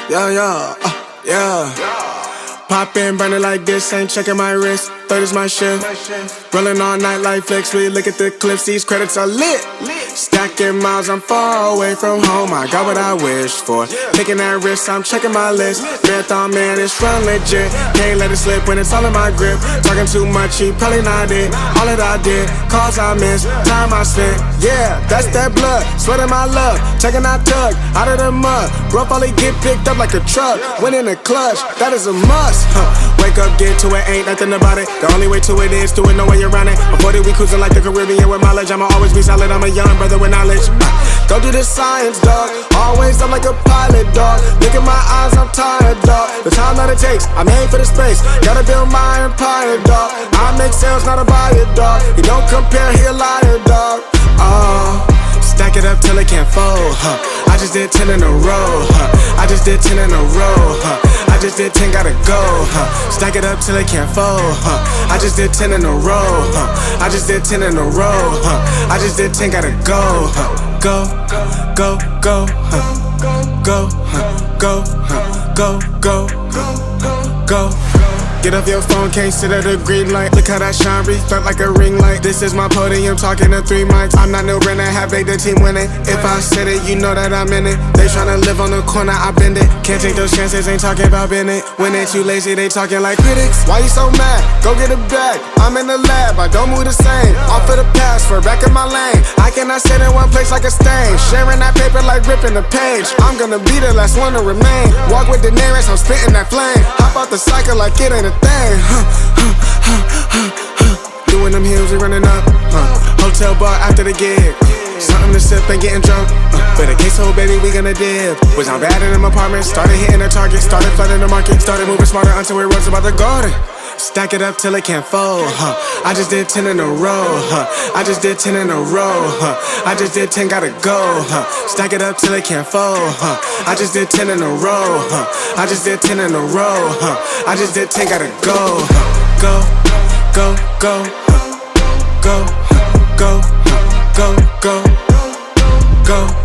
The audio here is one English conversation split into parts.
Yeah. Pop in, burning like this, ain't checking my wrist. Third is my shift. Rolling all night like flex. We look at the clips, these credits are lit. Stacking miles, I'm far away from home. I got what I wished for. Taking that risk, I'm checking my list. Marathon man, it's run legit. Can't let it slip when it's all in my grip. Talking too much, he probably not it. All that I did, calls I missed, time I spent. Yeah, that's that blood, sweating my love. Taking that tug out of the mud. Rough only get picked up like a truck. Win in the clutch, that is a must. Wake up, get to it, ain't nothing about it. The only way to it is do it, no way around it. Before that we cruising like the Caribbean with mileage. I'ma always be solid, I'm a young brother with knowledge. Go do the science, dog. Always up like a pilot, dog. Look at my eyes, I'm tired, dog. The time that it takes, I made for the space. Gotta build my empire, dog. I make sales, not a buyer, dog. You don't compare, he a liar, dog. Stack it up till it can't fold, I just did 10 in a row, I just did 10 in a row, I just did 10, gotta go, Stack it up till it can't fold, I just did 10 in a row, I just did 10 in a row, I just did 10, gotta go, go, go, go, go, go, go, go, go. Get off your phone, can't sit at a green light. Look how that shine reflect like a ring light. This is my podium, talking to 3 mics. I'm not no Brennan, have made the team winning. If I said it, you know that I'm in it. They tryna live on the corner, I bend it. Can't take those chances, ain't talking about Bennett. When they too lazy, they talking like critics. Why you so mad? Go get a bag. I'm in the lab, I don't move the same. Off of the password, back in my lane. I cannot sit in one place like a stain. Sharing that paper like ripping the page. I'm gonna be the last one to remain. Walk with the nearest, I'm spitting that flame. Hop out the cycle like it ain't a thing. Doing them hills, we running up. Hotel bar after the gig. Something to sip and getting drunk. But a case, baby, we gonna dip. Was I bad in them apartments? Started hitting the target. Started flooding the market. Started moving smarter until we rose about the garden. Stack it up till it can't fold, I just did 10 in a row, I just did 10 in a row, I just did 10, gotta go, Stack it up till it can't fold, I just did 10 in a row, I just did 10 in a row, I just did 10, gotta go, go, go, go, go, go, go, go, go.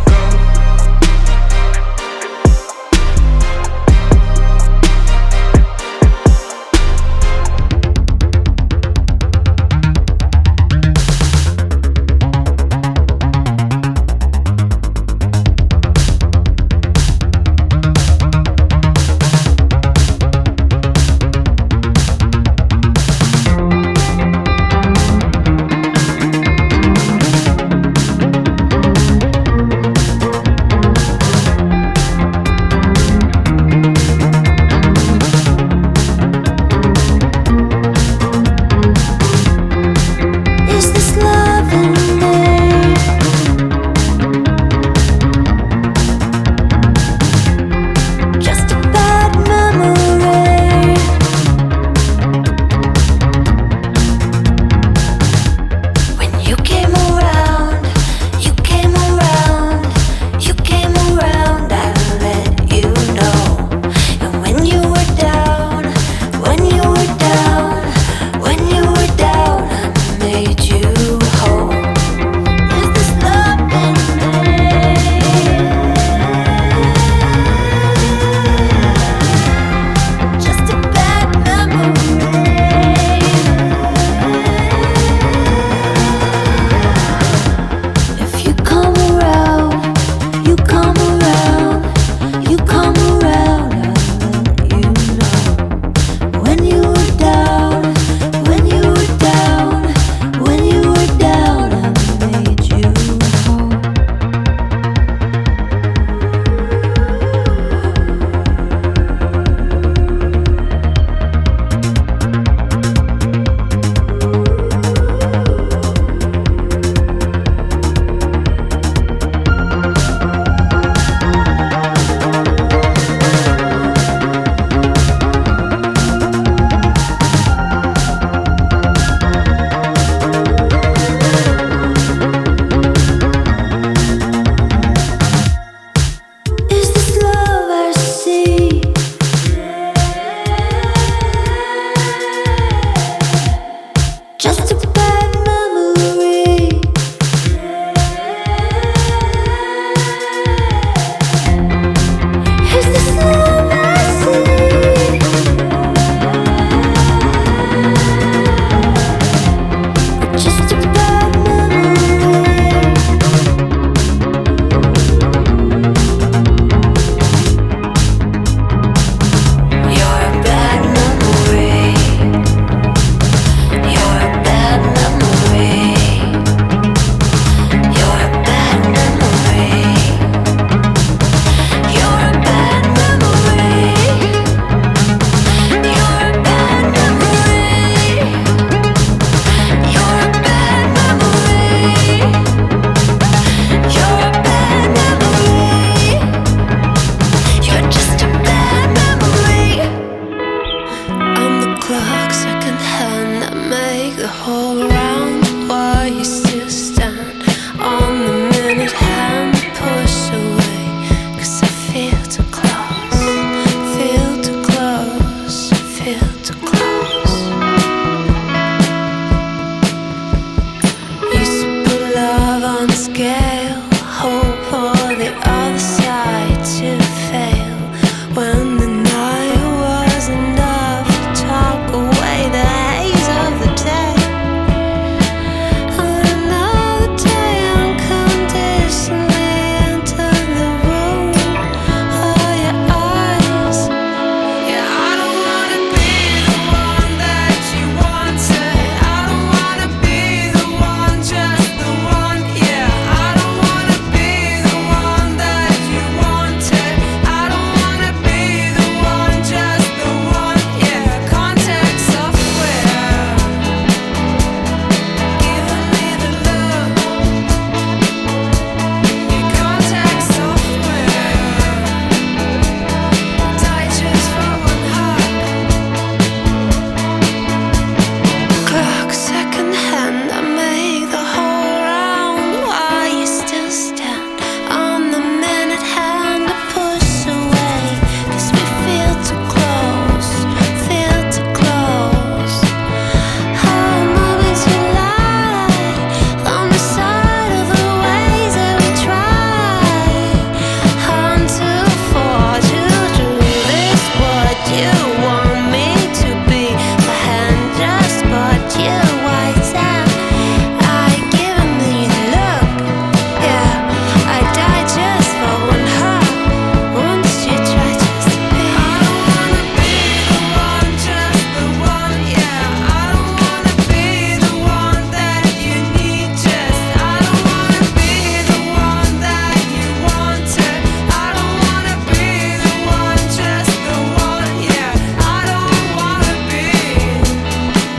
love on the scale.